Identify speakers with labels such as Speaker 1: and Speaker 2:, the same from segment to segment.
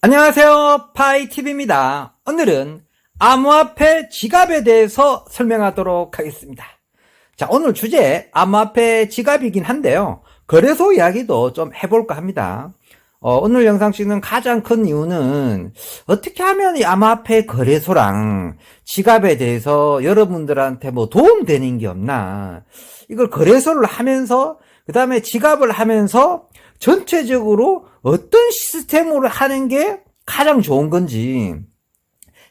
Speaker 1: 안녕하세요, 파이TV입니다. 오늘은 암호화폐 지갑에 대해서 설명하도록 하겠습니다. 자, 오늘 주제 암호화폐 지갑이긴 한데요, 거래소 이야기도 좀 해볼까 합니다. 오늘 영상 찍는 가장 큰 이유는 어떻게 하면 이 암호화폐 거래소랑 지갑에 대해서 여러분들한테 뭐 도움되는 게 없나, 이걸 거래소를 하면서 그 다음에 지갑을 하면서 전체적으로 어떤 시스템으로 하는 게 가장 좋은 건지,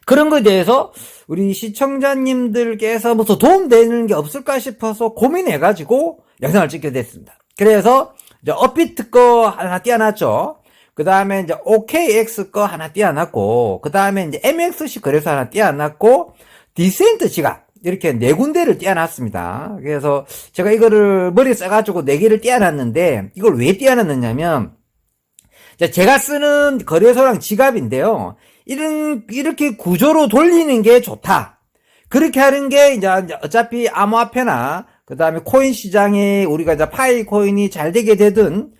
Speaker 1: 그런 거에 대해서 우리 시청자님들께서 무슨 도움되는 게 없을까 싶어서 고민해가지고 영상을 찍게 됐습니다. 그래서 이제 업비트 거 하나 띄워놨죠. 그 다음에 이제 OKX 거 하나 띄워놨고, 그 다음에 이제 MXC 거래소 하나 띄워놨고, 디센트 지갑 이렇게 네 군데를 띄워놨습니다. 그래서 제가 이거를 머리에 써가지고 네 개를 띄워놨는데, 이걸 왜 띄워놨느냐면, 제가 쓰는 거래소랑 지갑인데요, 이렇게 구조로 돌리는 게 좋다. 그렇게 하는 게 이제 어차피 암호화폐나 그 다음에 코인 시장에 우리가 이제 파이 코인이 잘 되게 되든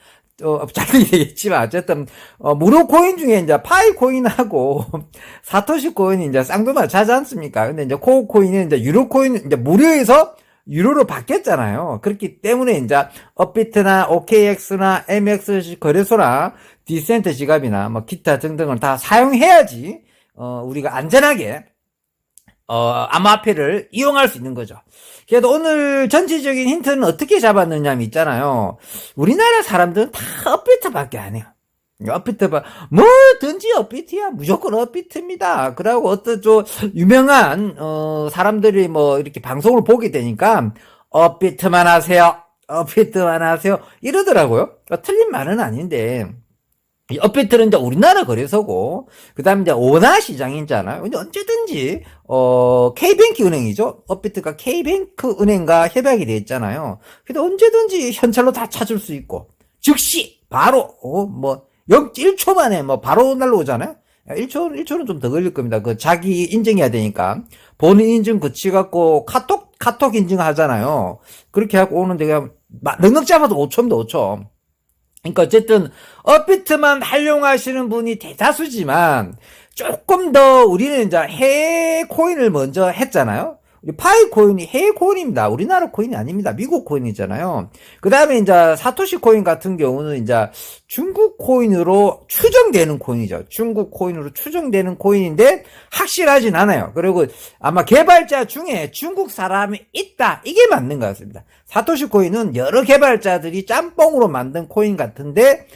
Speaker 1: 잘 되게 되겠지만, 어쨌든 무료 코인 중에 이제 파이 코인하고 사토시 코인이 이제 쌍두마차지 않습니까? 근데 이제 코어 코인은 이제 유료 코인, 이제 무료에서 유료로 바뀌었잖아요. 그렇기 때문에 이제 업비트나 OKX나 MXC 거래소나 디센트 지갑이나 뭐 기타 등등을 다 사용해야지 우리가 안전하게 암호화폐를 이용할 수 있는 거죠. 그래도 오늘 전체적인 힌트는 어떻게 잡았느냐면 있잖아요, 우리나라 사람들은 다 업비트밖에 안 해요. 업비트 뭐든지 업비트야, 무조건 업비트입니다. 그러고 어떤 좀 유명한 사람들이 뭐 이렇게 방송을 보게 되니까 업비트만 하세요, 업비트만 하세요 이러더라고요. 틀린 말은 아닌데, 이 업비트는 이제 우리나라 거래소고, 그 다음에 이제 원화 시장이잖아요. 근데 언제든지, K뱅크 은행이죠. 업비트가 K뱅크 은행과 협약이 되어 있잖아요. 근데 언제든지 현찰로 다 찾을 수 있고, 즉시, 바로, 1초 만에 바로 날라오잖아요. 1초는 좀 더 걸릴 겁니다. 자기 인증해야 되니까. 본인 인증 거치갖고 카톡 인증하잖아요. 그렇게 하고 오는데 그냥 넉넉 잡아도 5초입니다, 5초. 그러니까 어쨌든 업비트만 활용하시는 분이 대다수지만, 조금 더 우리는 이제 해외 코인을 먼저 했잖아요. 우리 파이 코인이 해외 코인입니다. 우리나라 코인이 아닙니다. 미국 코인이잖아요. 그 다음에 이제 사토시 코인 같은 경우는 이제 중국 코인으로 추정되는 코인이죠. 중국 코인으로 추정되는 코인인데 확실하진 않아요. 그리고 아마 개발자 중에 중국 사람이 있다, 이게 맞는 것 같습니다. 사토시 코인은 여러 개발자들이 짬뽕으로 만든 코인 같은데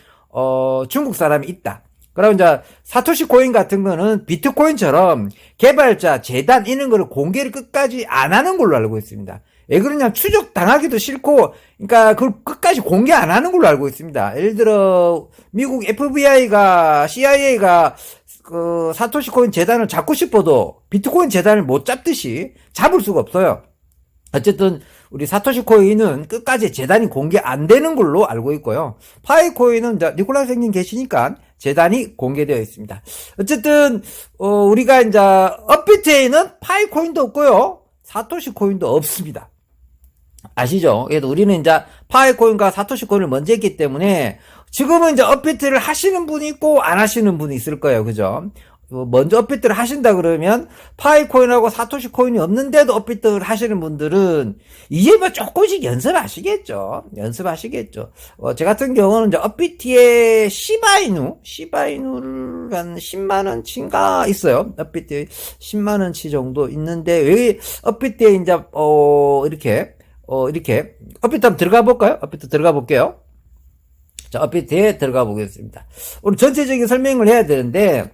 Speaker 1: 중국 사람이 있다. 그럼 이제 사토시 코인 같은 거는 비트코인처럼 개발자, 재단 이런 거를 공개를 끝까지 안 하는 걸로 알고 있습니다. 왜 그러냐, 추적 당하기도 싫고, 그러니까 그걸 끝까지 공개 안 하는 걸로 알고 있습니다. 예를 들어 미국 FBI가, CIA가 그 사토시 코인 재단을 잡고 싶어도 비트코인 재단을 못 잡듯이 잡을 수가 없어요. 어쨌든 우리 사토시 코인은 끝까지 재단이 공개 안 되는 걸로 알고 있고요. 파이 코인은 이제 니콜라스 형님 계시니까 재단이 공개되어 있습니다. 어쨌든 우리가 이제 업비트에는 파이 코인도 없고요, 사토시 코인도 없습니다. 아시죠? 그래도 우리는 이제 파이 코인과 사토시 코인을 먼저 했기 때문에, 지금은 이제 업비트를 하시는 분이 있고 안 하시는 분이 있을 거예요. 그죠? 먼저 업비트를 하신다 그러면 파이 코인하고 사토시 코인이 없는데도 업비트를 하시는 분들은 이제 뭐 조금씩 연습하시겠죠. 제 같은 경우는 이제 업비트에 시바이누를 한 10만원치인가 있어요. 업비트에 10만원치 정도 있는데, 왜 업비트에 이제 이렇게 업비트 한번 들어가 볼까요? 업비트 들어가 볼게요. 자, 업비트에 들어가 보겠습니다. 오늘 전체적인 설명을 해야 되는데,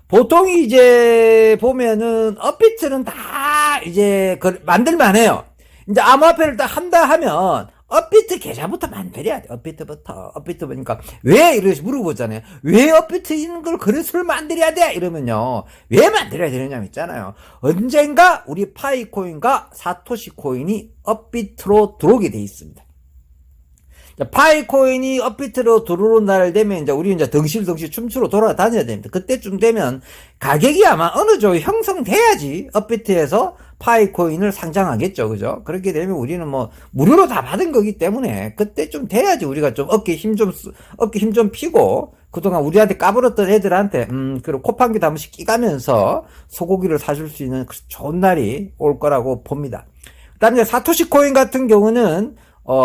Speaker 1: 보통 이제 보면은 업비트는 다 이제 만들만 해요. 이제 암호화폐를 딱 한다 하면 업비트 계좌부터 만들어야 돼. 업비트부터. 보니까 왜 이렇게 물어보잖아요. 왜 업비트 이런 걸 거래소를 만들어야 돼? 이러면요, 왜 만들어야 되느냐 있잖아요. 언젠가 우리 파이 코인과 사토시 코인이 업비트로 들어오게 돼 있습니다. 파이코인이 업비트로 들어오는 날 되면 이제 우리 이제 덩실덩실 춤추러 돌아다녀야 됩니다. 그때쯤 되면 가격이 아마 어느 정도 형성돼야지 업비트에서 파이코인을 상장하겠죠. 그죠? 그렇게 되면 우리는 뭐 무료로 다 받은 거기 때문에 그때쯤 돼야지 우리가 좀 어깨 힘 좀 피고 그동안 우리한테 까불었던 애들한테 그리고 콧방귀도 한 번씩 끼가면서 소고기를 사줄 수 있는 좋은 날이 올 거라고 봅니다. 그다음에 사토시 코인 같은 경우는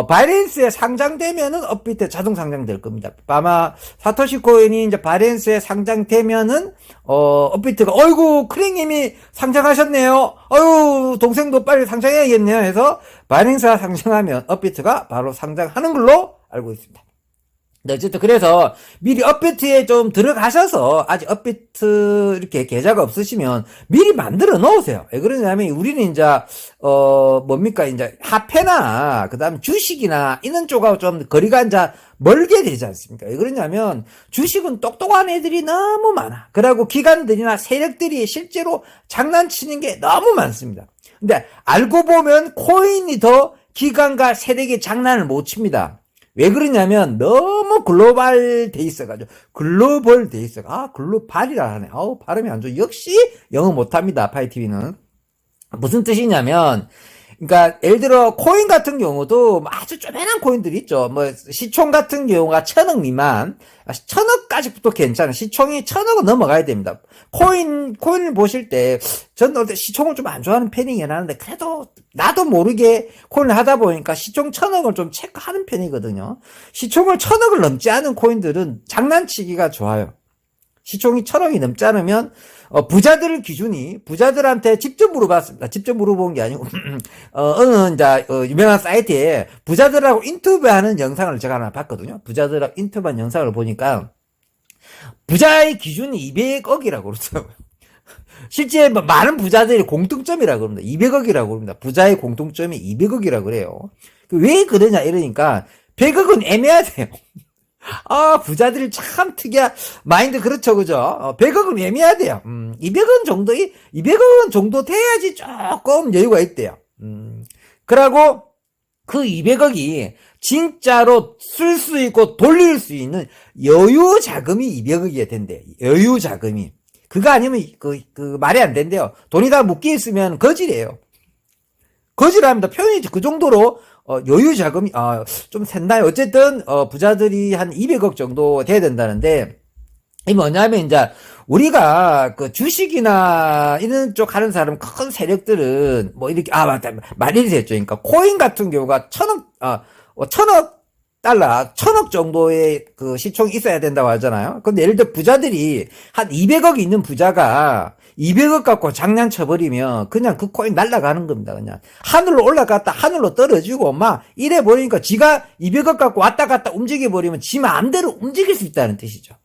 Speaker 1: 바이낸스에 상장되면은 업비트에 자동 상장될 겁니다. 아마 사토시 코인이 이제 바이낸스에 상장되면은 업비트가 어이구 크랭님이 상장하셨네요. 어유 동생도 빨리 상장해야겠네요. 해서 바이낸스가 상장하면 업비트가 바로 상장하는 걸로 알고 있습니다. 네, 어쨌든 그래서 미리 업비트에 좀 들어가셔서 아직 업비트 이렇게 계좌가 없으시면 미리 만들어 놓으세요. 왜 그러냐면 우리는 이제 뭡니까 이제 화폐나 그다음 주식이나 이런 쪽하고 좀 거리가 이제 멀게 되지 않습니까? 왜 그러냐면 주식은 똑똑한 애들이 너무 많아. 그리고 기관들이나 세력들이 실제로 장난치는 게 너무 많습니다. 근데 알고 보면 코인이 더 기관과 세력의 장난을 못 칩니다. 왜 그러냐면 너무 글로벌 돼 있어가지고 글로벌 돼 있어. 글로벌이라 하네. 발음이 안 좋아. 역시 영어 못합니다. 파이TV는 무슨 뜻이냐면 그러니까 예를 들어 코인 같은 경우도 아주 쪼매난 코인들이 있죠. 뭐 시총 같은 경우가 1000억 미만, 1000억까지부터 괜찮아. 시총이 1000억은 넘어가야 됩니다. 코인을 보실 때 저는 시총을 좀 안 좋아하는 편이긴 하는데 그래도 나도 모르게 코인을 하다 보니까 시총 1000억을 좀 체크하는 편이거든요. 시총을 1000억을 넘지 않은 코인들은 장난치기가 좋아요. 시총이 1000억이 넘지 않으면 부자들 기준이 부자들한테 직접 물어봤습니다. 직접 물어본 게 아니고 어느 이제 유명한 사이트에 부자들하고 인터뷰하는 영상을 제가 하나 봤거든요. 부자들하고 인터뷰한 영상을 보니까 부자의 기준이 200억이라고 그러더라고요. 실제 많은 부자들이 공통점이라고 그럽니다. 200억이라고 그럽니다. 부자의 공통점이 200억이라고 그래요. 왜 그러냐 이러니까 100억은 애매하대요. 부자들이 참 특이한 마인드 그렇죠, 그죠? 100억은 애매하대요. 200원 정도 돼야지 조금 여유가 있대요. 그러고 그 200억이 진짜로 쓸 수 있고 돌릴 수 있는 여유 자금이 200억이어야 된대. 여유 자금이. 그거 아니면 그 말이 안 된대요. 돈이 다 묶여 있으면 거지래요. 거지랍니다. 표현이 그 정도로 여유 자금이 좀 샜나요? 어쨌든 부자들이 한 200억 정도 돼야 된다는데 이 뭐냐면 이제 우리가 그 주식이나 이런 쪽 하는 사람 큰 세력들은 뭐 이렇게 맞다 말일이 됐죠. 그러니까 코인 같은 경우가 1000억 달러 1000억 정도의 그 시총이 있어야 된다고 하잖아요. 근데 예를 들어 부자들이 한 200억 있는 부자가 200억 갖고 장난쳐버리면 그냥 그 코인 날아가는 겁니다. 그냥 하늘로 올라갔다 하늘로 떨어지고 막 이래 버리니까 지가 200억 갖고 왔다 갔다 움직여버리면 지 마음대로 움직일 수 있다는 뜻이죠.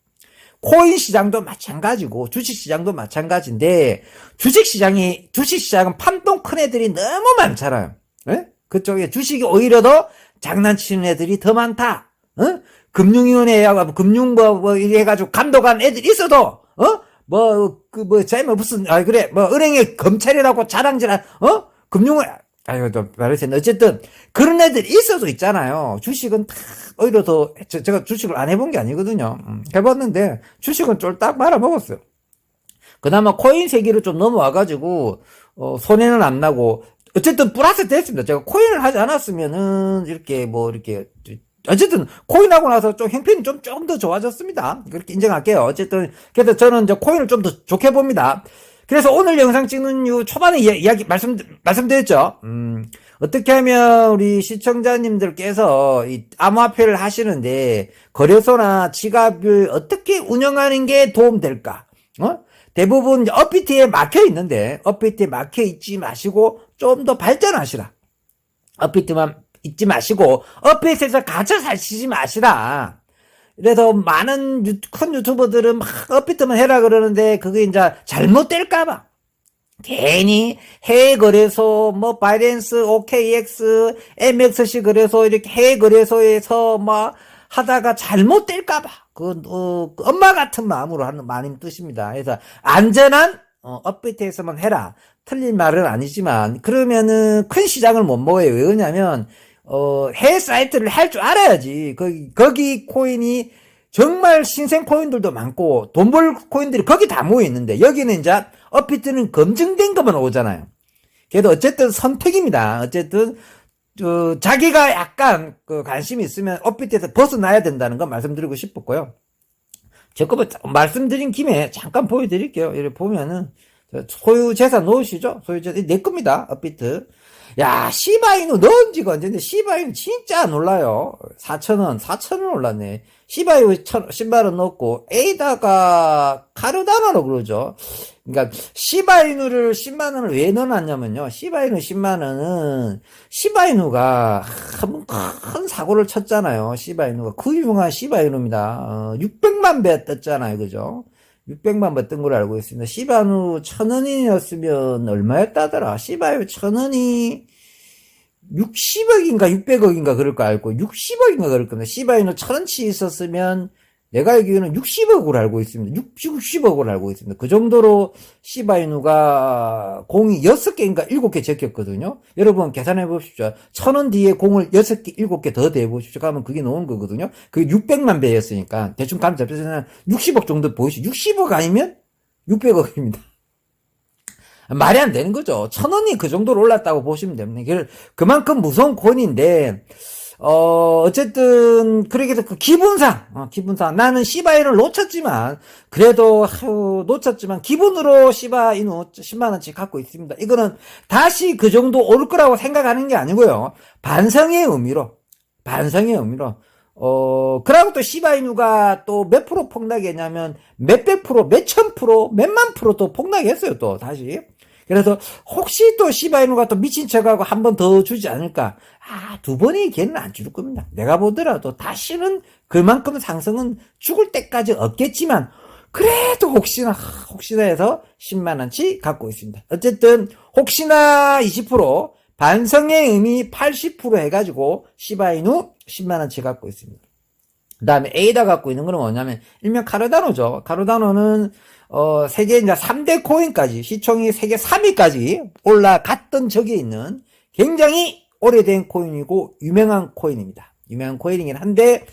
Speaker 1: 코인 시장도 마찬가지고 주식 시장도 마찬가지인데 주식 시장은 판돈 큰 애들이 너무 많잖아요. 네? 그쪽에 주식이 오히려 더 장난치는 애들이 더 많다. 금융위원회하고 금융법 해가지고 감독한 애들이 있어도 은행에 검찰이라고 자랑질한 금융을 또 말했었네. 어쨌든 그런 애들이 있어도 있잖아요. 주식은 다 오히려 더 제가 주식을 안 해본 게 아니거든요. 해봤는데 주식은 쫄딱 말아먹었어요. 그나마 코인 세계로 좀 넘어와가지고 손해는 안 나고 어쨌든 플러스 됐습니다. 제가 코인을 하지 않았으면은 이렇게 어쨌든 코인하고 나서 좀 형편이 조금 더 좋아졌습니다. 그렇게 인정할게요. 어쨌든 그래서 저는 이제 코인을 좀 더 좋게 봅니다. 그래서 오늘 영상 찍는 이유 초반에 이야기 말씀드렸죠. 어떻게 하면 우리 시청자님들께서 이 암호화폐를 하시는데 거래소나 지갑을 어떻게 운영하는 게 도움될까? 대부분 업비트에 막혀 있는데 업비트에 막혀 있지 마시고 좀 더 발전하시라. 업비트만 잊지 마시고 업비트에서 갇혀 사시지 마시라. 그래서 많은 큰 유튜버들은 막 업비트만 해라 그러는데 그게 이제 잘못될까봐 괜히 해외 거래소 바이낸스, OKX, MXC 거래소 이렇게 해외 거래소에서 막 하다가 잘못될까봐 엄마 같은 마음으로 하는 많은 뜻입니다. 그래서 안전한 업비트에서만 해라. 틀린 말은 아니지만 그러면은 큰 시장을 못 먹어요. 왜냐면 해외 사이트를 할 줄 알아야지. 거기 코인이 정말 신생 코인들도 많고, 돈 벌 코인들이 거기 다 모여 있는데, 여기는 이제, 업비트는 검증된 것만 오잖아요. 그래도 어쨌든 선택입니다. 어쨌든, 자기가 약간 관심이 있으면 업비트에서 벗어나야 된다는 거 말씀드리고 싶었고요. 제 거 말씀드린 김에 잠깐 보여드릴게요. 이렇게 보면은, 소유 재산 놓으시죠? 소유 재산, 내 겁니다. 업비트. 야, 시바이누 넣은 지가 언제인데, 시바이누 진짜 놀라요. 4,000원 올랐네. 시바이누 10만원 넣었고, 에이다가 카르다나로 그러죠. 그러니까, 시바이누를 10만원을 왜 넣어놨냐면요. 시바이누 10만원은, 시바이누가 큰 사고를 쳤잖아요. 시바이누가. 그 유명한 시바이누입니다. 600만 배 떴잖아요. 그죠? 600만 배 뜬 걸로 알고 있습니다. 시바누 1,000원이었으면 얼마였다더라? 시바누 1,000원이 60억인가 600억인가 그럴 거 알고 60억인가 그럴 겁니다. 시바누 1,000원치 있었으면 내가 알기로는 60억으로 알고 있습니다. 60억으로 알고 있습니다. 그 정도로 시바이누가 공이 6개인가 7개 적혔거든요. 여러분 계산해 보십시오. 1,000원 뒤에 공을 6개, 7개 더 대해 보십시오. 그러면 그게 나온 거거든요. 그게 600만 배였으니까 대충 감 잡혀서 60억 정도 보이시죠. 60억 아니면 600억입니다. 말이 안 되는 거죠. 1,000원이 그 정도로 올랐다고 보시면 됩니다. 그만큼 무서운 코인인데 어쨌든, 그러게 해서 기분상. 나는 시바이누를 놓쳤지만, 그래도, 놓쳤지만, 기분으로 시바이누 10만원씩 갖고 있습니다. 이거는 다시 그 정도 오를 거라고 생각하는 게 아니고요. 반성의 의미로. 그러고 또 시바이누가 또 몇 프로 폭락했냐면, 몇백 프로, 몇천 프로, 몇만 프로 또 폭락했어요, 또, 다시. 그래서 혹시 또 시바이누가 또 미친 척하고 한 번 더 주지 않을까? 두 번이 걔는 안 줄 겁니다. 내가 보더라도 다시는 그만큼 상승은 죽을 때까지 없겠지만 그래도 혹시나 해서 10만원치 갖고 있습니다. 어쨌든 혹시나 20% 반성의 의미 80% 해가지고 시바이누 10만원치 갖고 있습니다. 그 다음에 에이다 갖고 있는 건 뭐냐면 일명 카르다노죠. 카르다노는 세계 이제 3대 코인까지 시총이 세계 3위까지 올라갔던 적이 있는 굉장히 오래된 코인이고 유명한 코인입니다. 유명한 코인이긴 한데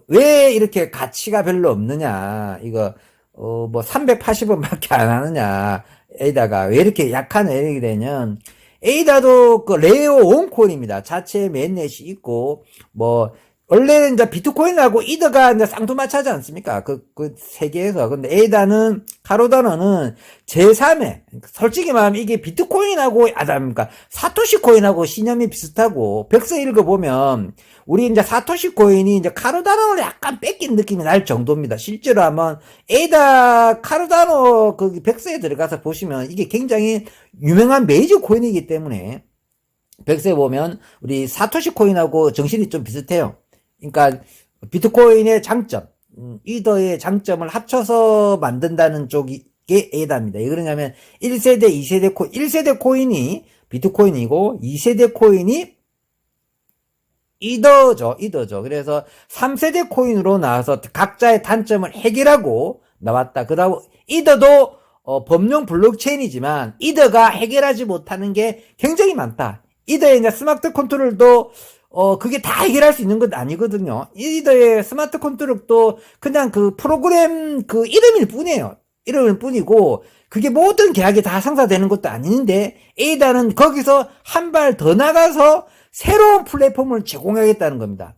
Speaker 1: 왜 이렇게 가치가 별로 없느냐, 이거 뭐 380원밖에 안 하느냐, 에이다가 왜 이렇게 약한 애력이 되냐면 에이다도 그 레어 온 코인입니다. 자체 맨넷이 있고 뭐 원래는 이제 비트코인하고 이더가 이제 쌍두마차지 않습니까? 그 세계에서. 근데 에이다는, 카르다노는 제3의, 솔직히 말하면 이게 비트코인하고, 그러니까 사토시 코인하고 신념이 비슷하고, 벽서 읽어보면, 우리 이제 사토시 코인이 이제 카르다노를 약간 뺏긴 느낌이 날 정도입니다. 실제로 한번 에이다, 카르다노 그 벽서에 들어가서 보시면 이게 굉장히 유명한 메이저 코인이기 때문에, 벽서에 보면 우리 사토시 코인하고 정신이 좀 비슷해요. 그러니까 비트코인의 장점, 이더의 장점을 합쳐서 만든다는 쪽이 에이다입니다. 왜 그러냐면 1세대, 2세대 코인, 1세대 코인이 비트코인이고 2세대 코인이 이더죠. 그래서 3세대 코인으로 나와서 각자의 단점을 해결하고 나왔다. 그다음 이더도 범용 블록체인이지만 이더가 해결하지 못하는 게 굉장히 많다. 이더의 이제 스마트 컨트롤도 그게 다 해결할 수 있는 건 아니거든요. 이더의 스마트 컨트롤도 그냥 그 프로그램 그 이름일 뿐이에요. 이름일 뿐이고, 그게 모든 계약이 다 상사되는 것도 아닌데, 에이다는 거기서 한 발 더 나가서 새로운 플랫폼을 제공하겠다는 겁니다.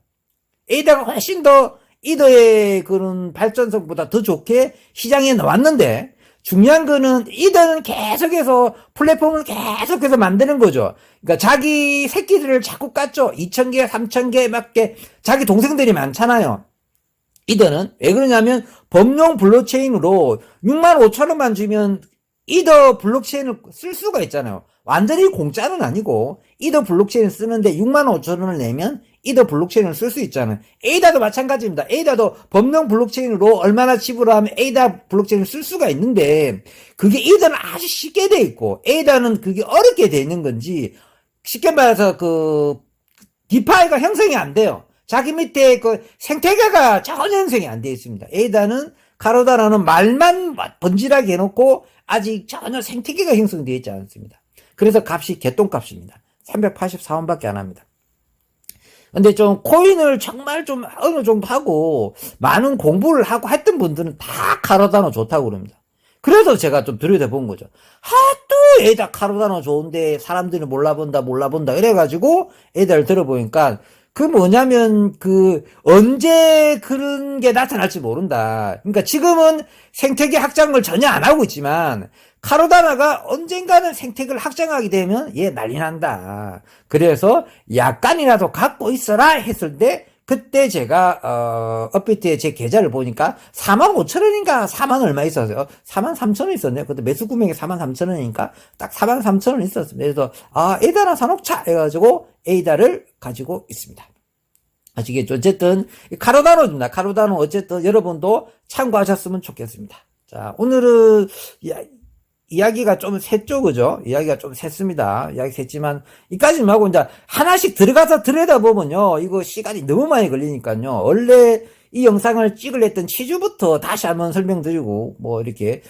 Speaker 1: 에이다가 훨씬 더 이더의 그런 발전성보다 더 좋게 시장에 나왔는데, 중요한 거는 이더는 계속해서 플랫폼을 계속해서 만드는 거죠. 그러니까 자기 새끼들을 자꾸 깠죠. 2,000개, 3,000개 밖에 자기 동생들이 많잖아요. 이더는 왜 그러냐면 범용 블록체인으로 65,000원만 주면 이더 블록체인을 쓸 수가 있잖아요. 완전히 공짜는 아니고 이더 블록체인을 쓰는데 65,000원을 내면 이더 블록체인을 쓸 수 있잖아요. 에이다도 마찬가지입니다. 에이다도 범용 블록체인으로 얼마나 지불하면 에이다 블록체인을 쓸 수가 있는데, 그게 이더는 아주 쉽게 돼 있고 에이다는 그게 어렵게 돼 있는 건지, 쉽게 말해서 그 디파이가 형성이 안 돼요. 자기 밑에 그 생태계가 전혀 형성이 안 돼 있습니다. 에이다는, 카르다노는 말만 번지르게 해놓고 아직 전혀 생태계가 형성되어 있지 않습니다. 그래서 값이 개똥값입니다. 384원밖에 안 합니다. 근데 좀 코인을 정말 좀 어느 정도 하고 많은 공부를 하고 했던 분들은 다 카르다노 좋다고 그럽니다. 그래서 제가 좀 들여다본 거죠. 하도 에다 카르다노 좋은데 사람들이 몰라본다 이래가지고 에다를 들어보니까 그 뭐냐면 언제 그런 게 나타날지 모른다. 그러니까 지금은 생태계 확장을 전혀 안 하고 있지만 카르다나가 언젠가는 생태계를 확장하게 되면 얘 난리 난다. 그래서 약간이라도 갖고 있어라 했을 때 그때 제가 업비트에 제 계좌를 보니까 45,000원인가 4만 얼마 있었어요. 43,000원 있었네요. 그때 매수 구매액이 43,000원이니까 딱 43,000원 있었습니다. 그래서 에이다나 사놓자 해가지고 에이다를 가지고 있습니다. 아시겠죠? 어쨌든 카르다노입니다. 카르다노 어쨌든 여러분도 참고하셨으면 좋겠습니다. 자, 오늘은 이야기가 좀 샜죠, 그죠? 이야기가 좀 샜습니다. 이야기 샜지만, 이까지만 하고, 이제, 하나씩 들어가서 들여다보면요, 이거 시간이 너무 많이 걸리니까요, 원래 이 영상을 찍으려 했던 취지부터 다시 한번 설명드리고, 이렇게,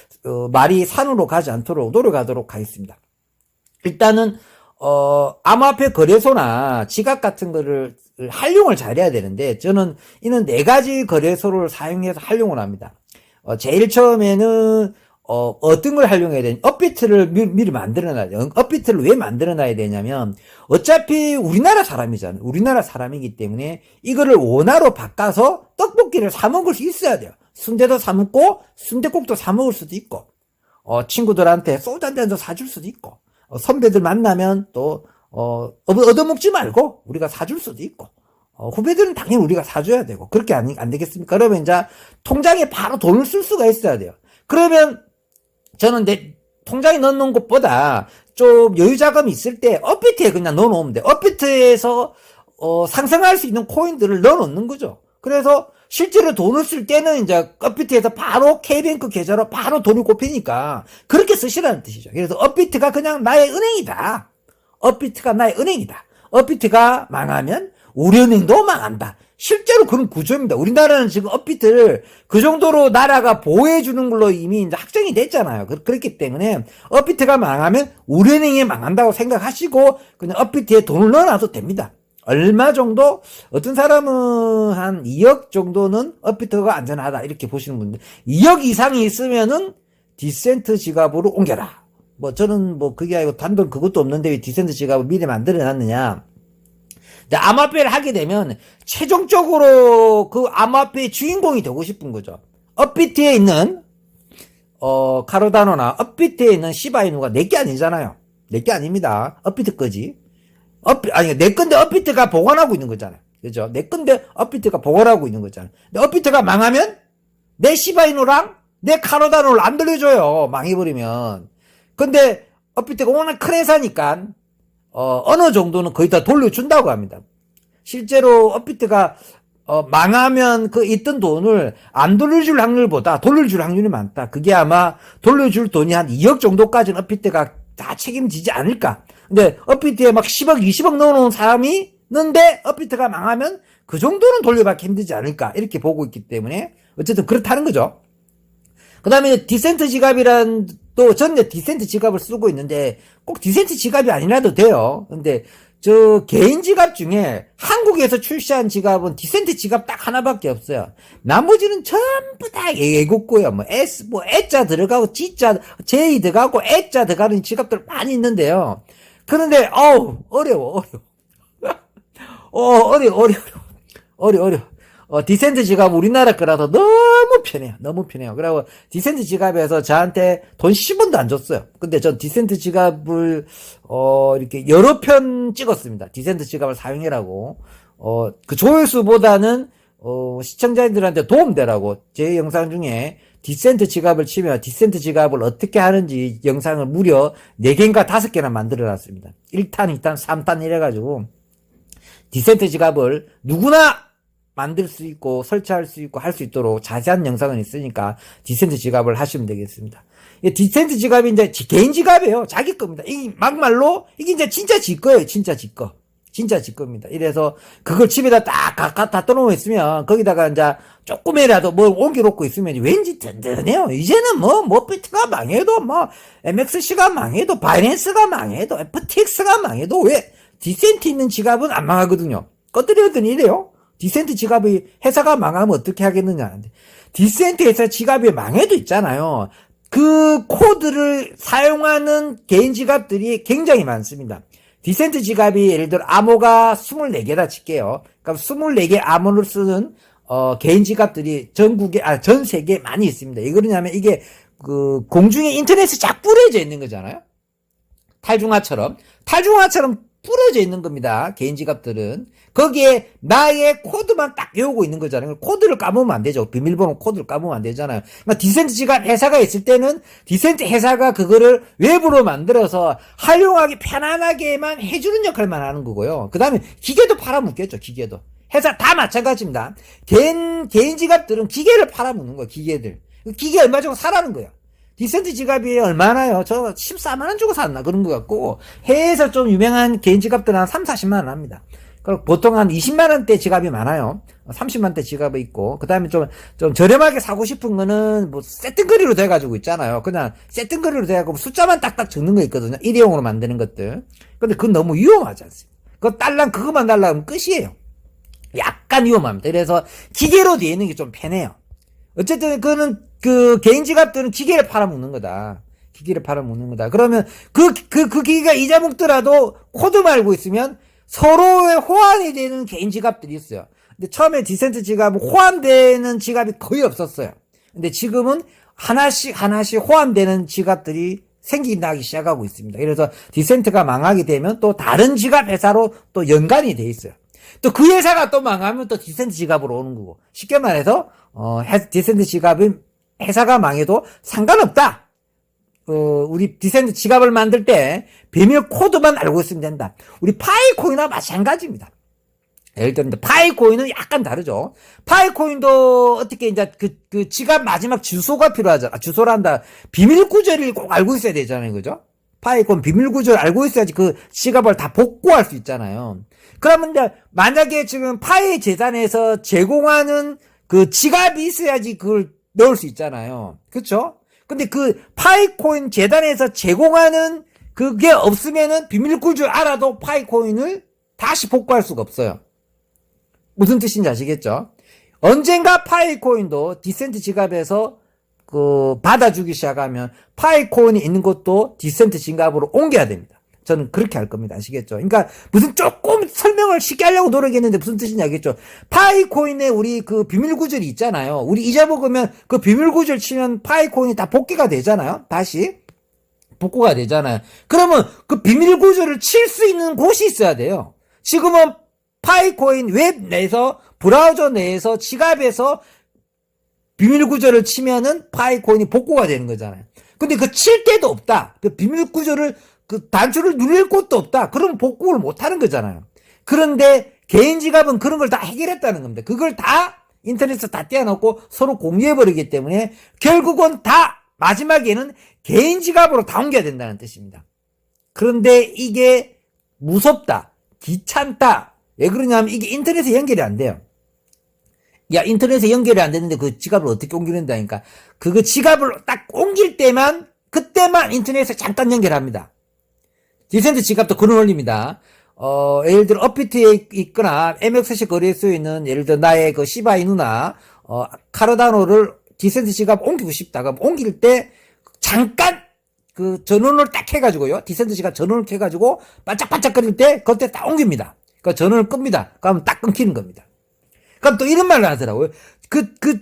Speaker 1: 말이 산으로 가지 않도록 노력하도록 하겠습니다. 일단은, 암호화폐 거래소나 지갑 같은 거를 활용을 잘해야 되는데, 저는 이는 4가지 거래소를 사용해서 활용을 합니다. 제일 처음에는, 어떤 걸 활용해야 되냐. 업비트를 미리 만들어놔야 돼요. 업비트를 왜 만들어놔야 되냐면, 어차피 우리나라 사람이잖아요. 우리나라 사람이기 때문에 이거를 원화로 바꿔서 떡볶이를 사먹을 수 있어야 돼요. 순대도 사먹고, 순대국도 사먹을 수도 있고, 친구들한테 소주 한 잔도 사줄 수도 있고, 선배들 만나면 또, 얻어먹지 말고 우리가 사줄 수도 있고, 후배들은 당연히 우리가 사줘야 되고, 그렇게 안 되겠습니까? 그러면 이제 통장에 바로 돈을 쓸 수가 있어야 돼요. 그러면 저는 내 통장에 넣어놓은 것보다 좀 여유 자금이 있을 때 업비트에 그냥 넣어놓으면 돼. 업비트에서 상승할 수 있는 코인들을 넣어놓는 거죠. 그래서 실제로 돈을 쓸 때는 이제 업비트에서 바로 K뱅크 계좌로 바로 돈이 꼽히니까 그렇게 쓰시라는 뜻이죠. 그래서 업비트가 그냥 나의 은행이다. 업비트가 나의 은행이다. 업비트가 망하면 우리은행도 망한다. 실제로 그런 구조입니다. 우리나라는 지금 업비트를 그 정도로 나라가 보호해주는 걸로 이미 이제 확정이 됐잖아요. 그렇기 때문에 업비트가 망하면 우리은행이 망한다고 생각하시고 그냥 업비트에 돈을 넣어놔도 됩니다. 얼마 정도? 어떤 사람은 한 2억 정도는 업비트가 안전하다 이렇게 보시는 분들, 2억 이상이 있으면은 디센트 지갑으로 옮겨라. 저는 그게 아니고 단돈 그것도 없는데 왜 디센트 지갑을 미리 만들어놨느냐. 암호화폐를 하게 되면 최종적으로 그 암호화폐의 주인공이 되고 싶은 거죠. 업비트에 있는 카르다노나 업비트에 있는 시바이누가 내게 아니잖아요. 내게 아닙니다. 업비트 거지. 내 건데 업비트가 보관하고 있는 거잖아요. 그죠? 내 건데 업비트가 보관하고 있는 거잖아요. 근데 업비트가 망하면 내 시바이누랑 내 카르다노를 안 돌려줘요. 망해버리면. 근데 업비트가 워낙 큰 회사니까 어느 정도는 거의 다 돌려준다고 합니다. 실제로 업비트가 망하면 있던 돈을 안 돌려줄 확률보다 돌려줄 확률이 많다. 그게 아마 돌려줄 돈이 한 2억 정도까지는 업비트가 다 책임지지 않을까. 근데 업비트에 막 10억, 20억 넣어놓은 사람이 있는데 업비트가 망하면 그 정도는 돌려받기 힘들지 않을까. 이렇게 보고 있기 때문에 어쨌든 그렇다는 거죠. 그 다음에 디센트 지갑이란 저는 디센트 지갑을 쓰고 있는데 꼭 디센트 지갑이 아니라도 돼요. 근데 개인 지갑 중에 한국에서 출시한 지갑은 디센트 지갑 딱 하나밖에 없어요. 나머지는 전부 다 외국고요. S자 들어가고 J 들어가고 A자 들어가는 지갑들 많이 있는데요. 그런데 어려워. 어려워. 디센트 지갑 우리나라 거라서 너무 편해요. 그리고 디센트 지갑에서 저한테 돈 10원도 안 줬어요. 근데 전 디센트 지갑을, 이렇게 여러 편 찍었습니다. 디센트 지갑을 사용해라고. 그 조회수보다는, 시청자들한테 도움되라고 제 영상 중에 디센트 지갑을 치면 디센트 지갑을 어떻게 하는지 영상을 무려 4개인가 5개나 만들어 놨습니다. 1탄, 2탄, 3탄 이래가지고 디센트 지갑을 누구나 만들 수 있고 설치할 수 있고 할 수 있도록 자세한 영상은 있으니까 디센트 지갑을 하시면 되겠습니다. 디센트 지갑이 이제 개인 지갑이에요. 자기 겁니다. 이게 막말로 이게 이제 진짜 지 거예요. 진짜 지 겁니다. 이래서 그걸 집에다 딱 갖다 떠놓고 있으면 거기다가 이제 조금이라도 옮겨놓고 있으면 왠지 든든해요. 이제는 비트가 망해도 MXC가 망해도 바이낸스가 망해도 FTX가 망해도 왜 디센트 있는 지갑은 안 망하거든요. 꺼뜨려더니 이래요. 디센트 지갑이 회사가 망하면 어떻게 하겠느냐. 디센트 회사 지갑이 망해도 있잖아요. 그 코드를 사용하는 개인 지갑들이 굉장히 많습니다. 디센트 지갑이 예를 들어 암호가 24개다 칠게요. 그럼 24개 암호를 쓰는 개인 지갑들이 전 세계에 많이 있습니다. 왜 그러냐면 이게 그 공중에 인터넷에 쫙 뿌려져 있는 거잖아요. 탈중화처럼 뿌려져 있는 겁니다. 개인 지갑들은. 거기에 나의 코드만 딱 외우고 있는 거잖아요. 코드를 까보면 안 되죠. 비밀번호 코드를 까보면 안 되잖아요. 그러니까 디센트 지갑 회사가 있을 때는 디센트 회사가 그거를 외부로 만들어서 활용하기 편안하게만 해주는 역할만 하는 거고요. 그 다음에 기계도 팔아먹겠죠. 기계도. 회사 다 마찬가지입니다. 개인 지갑들은 기계를 팔아먹는 거예요. 기계 얼마 주고 사라는 거예요. 디센트 지갑이 얼마나요? 저 14만원 주고 샀나? 그런 것 같고, 해외에서 좀 유명한 개인 지갑들은 한 3, 40만원 합니다. 그리고 보통 한 20만원대 지갑이 많아요. 30만원대 지갑이 있고, 그 다음에 좀 저렴하게 사고 싶은 거는 뭐 세팅거리로 돼가지고 있잖아요. 그냥 세팅거리로 돼가지고 숫자만 딱딱 적는 거 있거든요. 일회용으로 만드는 것들. 근데 그건 너무 위험하지 않습니까? 그거만 달라면 끝이에요. 약간 위험합니다. 그래서 기계로 되어 있는 게 좀 편해요. 어쨌든 그거는 그 개인 지갑들은 기계를 팔아먹는 거다. 그러면 그 기계가 잊어먹더라도 코드만 알고 있으면 서로의 호환이 되는 개인 지갑들이 있어요. 근데 처음에 디센트 지갑은 호환되는 지갑이 거의 없었어요. 근데 지금은 하나씩 호환되는 지갑들이 생기기 시작하고 있습니다. 그래서 디센트가 망하게 되면 또 다른 지갑 회사로 또 연관이 돼 있어요. 또 그 회사가 또 망하면 또 디센트 지갑으로 오는 거고. 쉽게 말해서 디센트 지갑은 회사가 망해도 상관없다. 우리 디센트 지갑을 만들 때 비밀 코드만 알고 있으면 된다. 우리 파이코인과 마찬가지입니다. 예를 들면 파이코인은 약간 다르죠. 파이코인도 어떻게 이제 그 지갑 마지막 주소가 필요하잖아. 주소란다. 비밀 구조를 꼭 알고 있어야 되잖아요. 그죠? 파이코인 비밀 구조를 알고 있어야지 그 지갑을 다 복구할 수 있잖아요. 그러면 이제 만약에 지금 파이 재단에서 제공하는 그 지갑이 있어야지 그걸 넣을 수 있잖아요. 그렇죠? 근데 그 파이코인 재단에서 제공하는 그게 없으면은 비밀 구조를 알아도 파이코인을 다시 복구할 수가 없어요. 무슨 뜻인지 아시겠죠? 언젠가 파이코인도 디센트 지갑에서 받아주기 시작하면 파이코인이 있는 것도 디센트 지갑으로 옮겨야 됩니다. 저는 그렇게 할 겁니다. 아시겠죠? 그러니까 무슨 조금 설명을 쉽게 하려고 노력했는데 무슨 뜻인지 알겠죠? 파이코인에 우리 그 비밀 구절이 있잖아요. 우리 잊어먹으면 그 비밀 구절 치면 파이코인이 다 복귀가 되잖아요. 다시 복구가 되잖아요. 그러면 그 비밀 구절을 칠 수 있는 곳이 있어야 돼요. 지금은 파이코인 웹 내에서 브라우저 내에서 지갑에서 비밀 구절을 치면은 파이코인이 복구가 되는 거잖아요. 근데 그 칠 데도 없다. 그 비밀 구절을 그 단추를 누릴 곳도 없다. 그러면 복구를 못 하는 거잖아요. 그런데 개인 지갑은 그런 걸 다 해결했다는 겁니다. 그걸 다 인터넷에서 다 떼어놓고 서로 공유해버리기 때문에 결국은 다 마지막에는 개인 지갑으로 다 옮겨야 된다는 뜻입니다. 그런데 이게 무섭다. 귀찮다. 왜 그러냐면 이게 인터넷에 연결이 안 돼요. 야, 인터넷에 연결이 안 되는데 그 지갑을 어떻게 옮기는다니까. 그거 지갑을 딱 옮길 때만, 그때만 인터넷에 잠깐 연결합니다. 디센트 지갑도 그런 원리입니다. 예를 들어 업비트에 있거나 MXC 거래에 쓰여있는 예를 들어 나의 그 시바이누나 카르다노를 디센트 지갑 옮기고 싶다. 그럼 옮길 때 잠깐 그 전원을 딱 해가지고요. 디센트 지갑 전원을 켜가지고 반짝반짝거릴 때 그때 딱 옮깁니다. 그 전원을 끕니다. 그러면 딱 끊기는 겁니다. 그럼 또 이런 말을 하더라고요.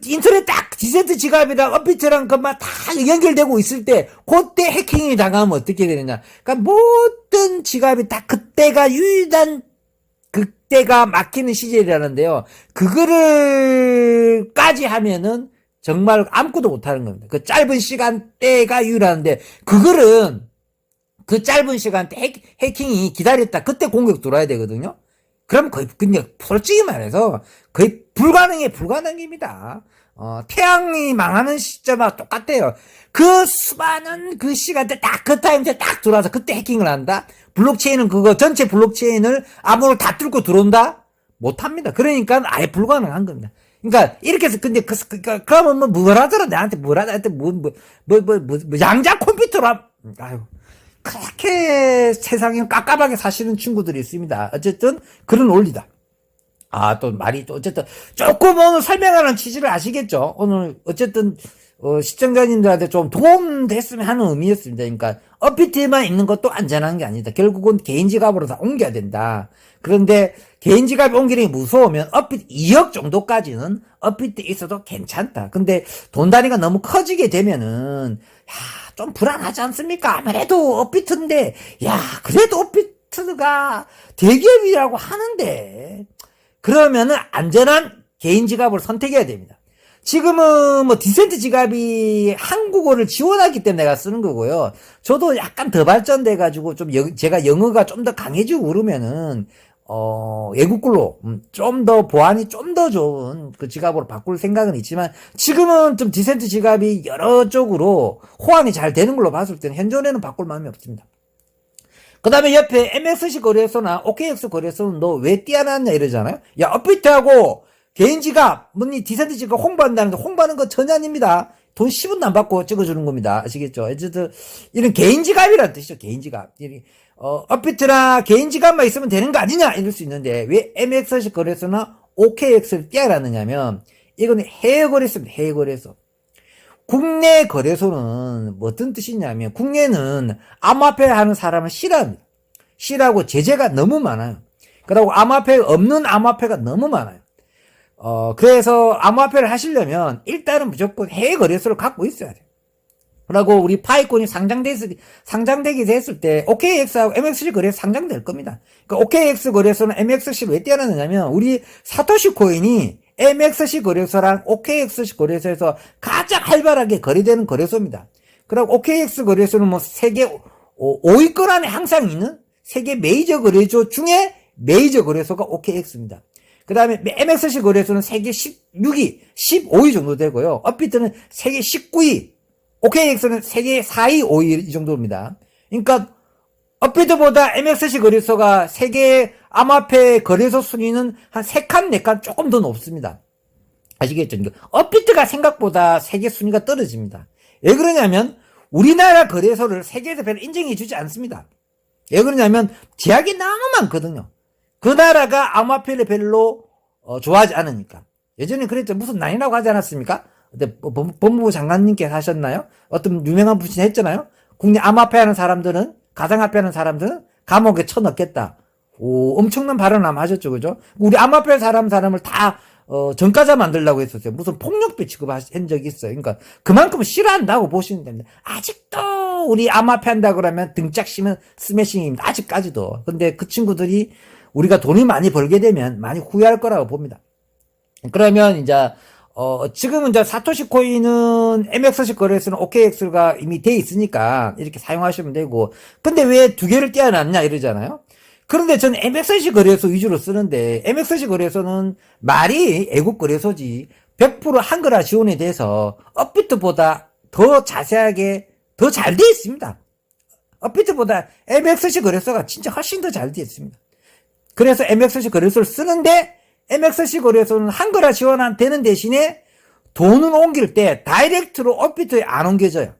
Speaker 1: 인터넷 딱 디센트 지갑이랑 업비트랑 그만 다 연결되고 있을 때, 그때 해킹이 당하면 어떻게 되느냐. 그러니까 모든 지갑이 딱 그때가 유일한, 그때가 막히는 시절이라는데요. 그거를까지 하면은 정말 아무것도 못하는 겁니다. 그 짧은 시간대가 유일한데, 그 짧은 시간대 해킹이 기다렸다. 그때 공격 들어와야 되거든요. 그럼 거의, 그냥, 솔직히 말해서, 거의 불가능입니다. 태양이 망하는 시점과 똑같아요. 그 수많은 그 시간대 딱 그 타임대 딱 들어와서 그때 해킹을 한다? 블록체인은 전체 블록체인을 암호를 다 뚫고 들어온다? 못합니다. 그러니까 아예 불가능한 겁니다. 그러니까, 이렇게 해서, 근데, 그러면 뭐라더라? 나한테 양자 컴퓨터라, 아유. 그렇게 세상에 깝깝하게 사시는 친구들이 있습니다. 어쨌든 그런 원리다. 또 말이 또 어쨌든 조금 오늘 설명하는 취지를 아시겠죠? 오늘 어쨌든 시청자님들한테 좀 도움됐으면 하는 의미였습니다. 그러니까 업비트에만 있는 것도 안전한 게 아니다. 결국은 개인 지갑으로 다 옮겨야 된다. 그런데 개인 지갑 옮기는 게 무서우면 업비트 2억 정도까지는 업비트에 있어도 괜찮다. 근데 돈 단위가 너무 커지게 되면은 좀 불안하지 않습니까? 아무래도 업비트인데 그래도 업비트가 대기업이라고 하는데 그러면은 안전한 개인 지갑을 선택해야 됩니다. 지금은 뭐 디센트 지갑이 한국어를 지원하기 때문에 내가 쓰는 거고요. 저도 약간 더 발전돼 가지고 좀 제가 영어가 좀 더 강해지고 그러면은 외국 걸로 좀 더 보안이 좀 더 좋은 그 지갑으로 바꿀 생각은 있지만 지금은 좀 디센트 지갑이 여러 쪽으로 호환이 잘 되는 걸로 봤을 때는 현존에는 바꿀 마음이 없습니다. 그 다음에 옆에 MSC 거래소나 OKX 거래소는 너 왜 띄어놨냐 이러잖아요. 업비트하고 개인 지갑, 뭐니 디센트 지갑 홍보한다는데 홍보하는 거 전혀 아닙니다. 돈 10원도 안 받고 찍어주는 겁니다. 아시겠죠? 어쨌든 이런 개인 지갑이라는 뜻이죠. 개인 지갑. 업비트나 개인 지갑만 있으면 되는 거 아니냐 이럴 수 있는데 왜 MSC 거래소나 OKX를 띄어놨느냐면 이거는 해외 거래소입니다. 해외 거래소. 국내 거래소는 뭐 어떤 뜻이냐면 국내는 암호화폐 하는 사람을 싫어합니다. 싫어하고 제재가 너무 많아요. 그리고 암호화폐 없는 암호화폐가 너무 많아요. 그래서 암호화폐를 하시려면 일단은 무조건 해외 거래소를 갖고 있어야 돼요. 그리고 우리 파이콘이 상장되게 됐을 때 OKX하고 MXC 거래소 상장될 겁니다. 그러니까 OKX 거래소는 MXC를 왜 떼어놨느냐면 우리 사토시 코인이 MXC 거래소랑 OKX 거래소에서 가장 활발하게 거래되는 거래소입니다. 그리고 OKX 거래소는 뭐 세계 5위권 안에 항상 있는 세계 메이저 거래소 중에 메이저 거래소가 OKX입니다. 그 다음에 MXC 거래소는 세계 16위, 15위 정도 되고요. 업비트는 세계 19위, OKX는 세계 4위, 5위 이 정도입니다. 그러니까 업비트보다 MXC 거래소가 세계 암호화폐 거래소 순위는 한 3칸, 4칸 조금 더 높습니다. 아시겠죠? 업비트가 생각보다 세계 순위가 떨어집니다. 왜 그러냐면 우리나라 거래소를 세계에서 별로 인정해 주지 않습니다. 왜 그러냐면 제약이 너무 많거든요. 그 나라가 암호화폐를 별로 좋아하지 않으니까. 예전에 그랬죠. 무슨 난이라고 하지 않았습니까? 근데 법무부 장관님께서 하셨나요? 어떤 유명한 분이 했잖아요. 국내 암호화폐 하는 사람들은 가상화폐 하는 사람들은 감옥에 쳐넣겠다. 엄청난 발언을 아마 하셨죠. 그죠? 우리 암호화폐 사람을 다 전과자 만들려고 했었어요. 무슨 폭력배 취급한 적이 있어요. 그러니까 그만큼 싫어한다고 보시면 됩니다. 아직도 우리 암호화폐 한다 그러면 등짝 씌면 스매싱입니다. 아직까지도. 근데 그 친구들이 우리가 돈이 많이 벌게 되면 많이 후회할 거라고 봅니다. 그러면 이제 지금은 이제 사토시 코인은 MXC 거래소는 OKX가 이미 돼 있으니까 이렇게 사용하시면 되고, 근데 왜 두 개를 떼어놨냐 이러잖아요. 그런데 저는 MXC 거래소 위주로 쓰는데 MXC 거래소는 말이 애국 거래소지 100% 한글화 지원에 대해서 업비트보다 더 자세하게 더 잘 돼 있습니다. 업비트보다 MXC 거래소가 진짜 훨씬 더 잘 돼 있습니다. 그래서 MXC 거래소를 쓰는데 MXC 거래소는 한글화 지원 안 되는 대신에 돈을 옮길 때 다이렉트로 업비트에 안 옮겨져요.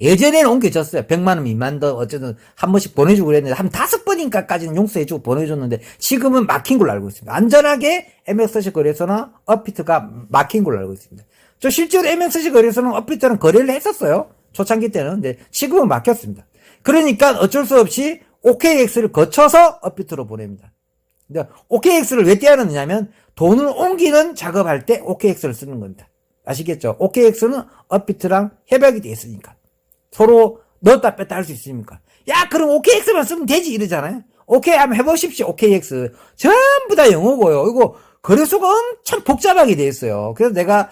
Speaker 1: 예전에는 옮겨졌어요. 100만원 미만도 어쨌든 한 번씩 보내주고 그랬는데 한 5번인가까지는 용서해주고 보내줬는데 지금은 막힌 걸로 알고 있습니다. 안전하게 MXC 거래소나 업비트가 막힌 걸로 알고 있습니다. 저 실제로 MXC 거래소는 업비트랑 거래를 했었어요. 초창기 때는. 근데 지금은 막혔습니다. 그러니까 어쩔 수 없이 OKX를 거쳐서 업비트로 보냅니다. 근데 OKX를 왜 떼어놨느냐면 돈을 옮기는 작업할 때 OKX를 쓰는 겁니다. 아시겠죠? OKX는 업비트랑 협약이 돼 있으니까. 서로 넣었다 뺐다 할 수 있으니까. 야, 그럼 OKX만 쓰면 되지 이러잖아요. 오케이 한번 해보십시오. OKX. 전부 다 영어고요. 이거 거래소가 엄청 복잡하게 돼 있어요. 그래서 내가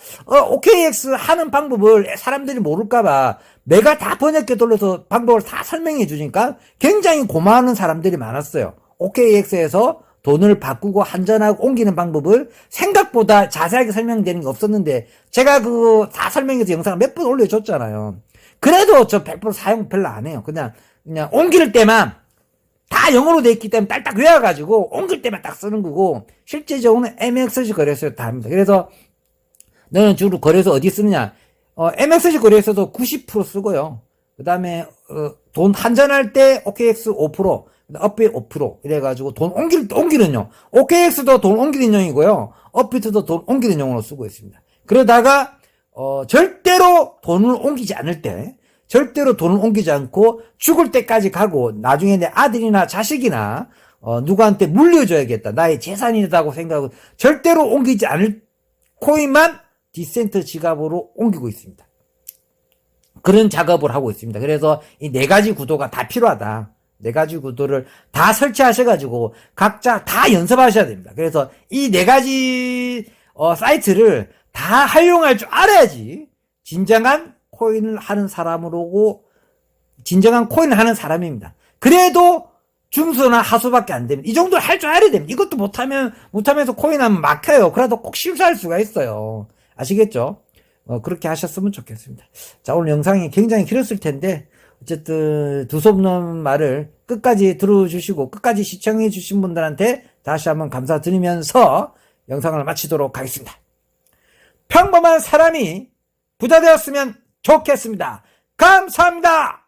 Speaker 1: OKX 하는 방법을 사람들이 모를까봐 내가 다 번역기 돌려서 방법을 다 설명해 주니까 굉장히 고마워하는 사람들이 많았어요. OKX에서 돈을 바꾸고 한전하고 옮기는 방법을 생각보다 자세하게 설명되는 게 없었는데 제가 그거 다 설명해서 영상을 몇 번 올려줬잖아요. 그래도 저 100% 사용 별로 안 해요. 그냥 옮길 때만 다 영어로 돼 있기 때문에 딱딱 외워가지고 옮길 때만 딱 쓰는 거고 실제적으로는 MXC 거래소에 다 합니다. 그래서 너는 주로 거래소 어디 쓰느냐? MXC 거래소도 90% 쓰고요. 그 다음에 돈 한전할 때 OKX 5%, 업비트 5% 이래가지고 돈 옮기는 용. OKX도 돈 옮기는 용이고요. 업비트도 돈 옮기는 용으로 쓰고 있습니다. 그러다가 절대로 돈을 옮기지 않을 때, 절대로 돈을 옮기지 않고 죽을 때까지 가고 나중에 내 아들이나 자식이나 누구한테 물려줘야겠다. 나의 재산이라고 생각하고 절대로 옮기지 않을 코인만 디센트 지갑으로 옮기고 있습니다. 그런 작업을 하고 있습니다. 그래서 이 4가지 구도가 다 필요하다. 4가지 구도를 다 설치하셔가지고 각자 다 연습하셔야 됩니다. 그래서 이 4가지 사이트를 다 활용할 줄 알아야지 진정한 코인을 하는 사람으로고 진정한 코인을 하는 사람입니다. 그래도 중수나 하수밖에 안 됩니다. 이 정도를 할 줄 알아야 됩니다. 이것도 못하면서 코인하면 막혀요. 그래도 꼭 실수할 수가 있어요. 아시겠죠? 그렇게 하셨으면 좋겠습니다. 자, 오늘 영상이 굉장히 길었을 텐데 어쨌든 두서없는 말을 끝까지 들어주시고 끝까지 시청해 주신 분들한테 다시 한번 감사드리면서 영상을 마치도록 하겠습니다. 평범한 사람이 부자 되었으면 좋겠습니다. 감사합니다.